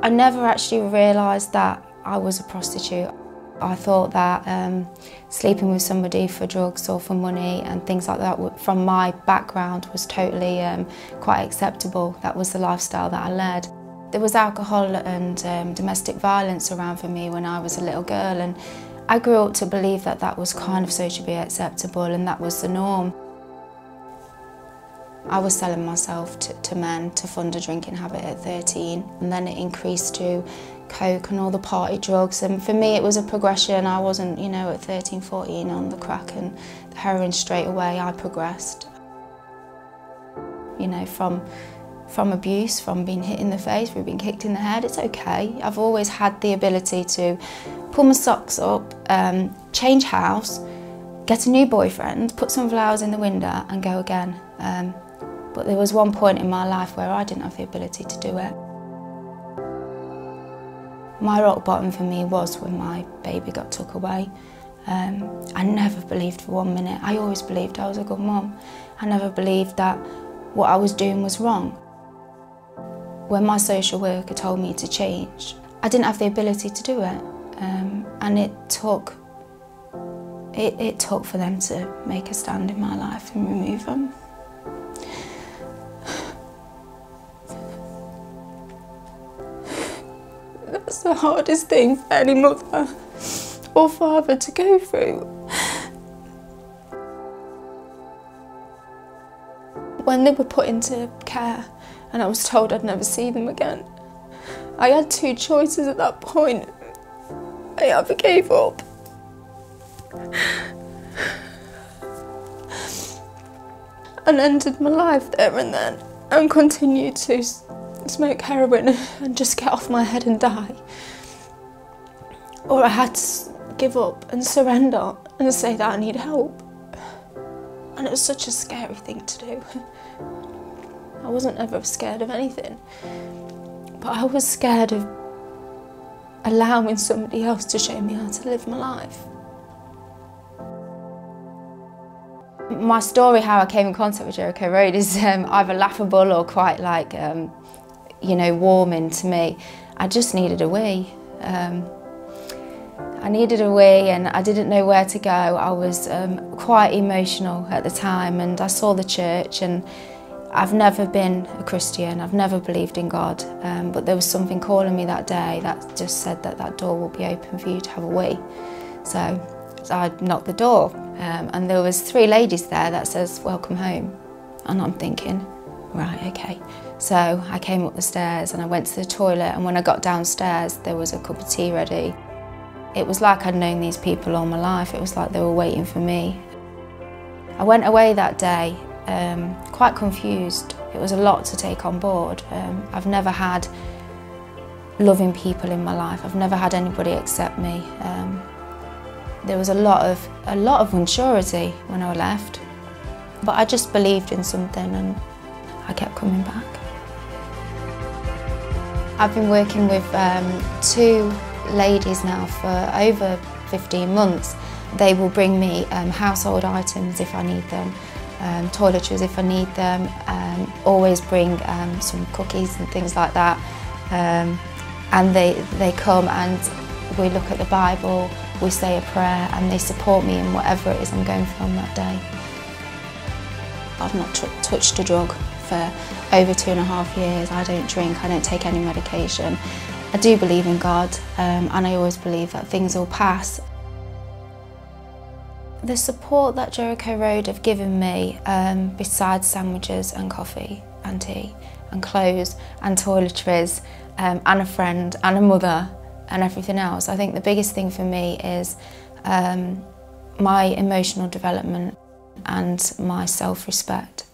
I never actually realised that I was a prostitute. I thought that sleeping with somebody for drugs or for money and things like that from my background was totally quite acceptable. That was the lifestyle that I led. There was alcohol and domestic violence around for me when I was a little girl, and I grew up to believe that that was kind of socially acceptable and that was the norm. I was selling myself to men to fund a drinking habit at 13, and then it increased to coke and all the party drugs, and for me it was a progression. I wasn't, you know, at 13, 14 on the crack and the heroin straight away. I progressed, you know, from abuse, from being hit in the face, from being kicked in the head. It's okay. I've always had the ability to pull my socks up, change house, get a new boyfriend, put some flowers in the window and go again. But there was one point in my life where I didn't have the ability to do it. My rock bottom for me was when my baby got took away. I never believed for 1 minute. I always believed I was a good mum. I never believed that what I was doing was wrong. When my social worker told me to change, I didn't have the ability to do it. And it took for them to make a stand in my life and remove them. That's the hardest thing for any mother or father to go through. When they were put into care and I was told I'd never see them again, I had two choices at that point. I either gave up and ended my life there and then and continued to smoke heroin and just get off my head and die, or I had to give up and surrender and say that I need help. And it was such a scary thing to do. I wasn't ever scared of anything, but I was scared of allowing somebody else to show me how to live my life. My story, how I came in contact with Jericho Road, is either laughable or quite like, you know, warming to me. I just needed a wee. I needed a wee and I didn't know where to go. I was quite emotional at the time, and I saw the church, and I've never been a Christian, I've never believed in God, but there was something calling me that day that just said that that door will be open for you to have a wee. So I knocked the door, and there was 3 ladies there that says, "Welcome home." And I'm thinking, right, okay. So I came up the stairs and I went to the toilet, and when I got downstairs there was a cup of tea ready. It was like I'd known these people all my life. It was like they were waiting for me. I went away that day quite confused. It was a lot to take on board. I've never had loving people in my life. I've never had anybody accept me. There was a lot of unsurety when I left, but I just believed in something and I kept coming back. I've been working with 2 ladies now for over 15 months. They will bring me household items if I need them, toiletries if I need them, always bring some cookies and things like that. And they come and we look at the Bible, we say a prayer, and they support me in whatever it is I'm going through on that day. I've not touched a drug for over 2.5 years. I don't drink, I don't take any medication. I do believe in God, and I always believe that things will pass. The support that Jericho Road have given me, besides sandwiches and coffee and tea and clothes and toiletries and a friend and a mother and everything else, I think the biggest thing for me is my emotional development and my self-respect.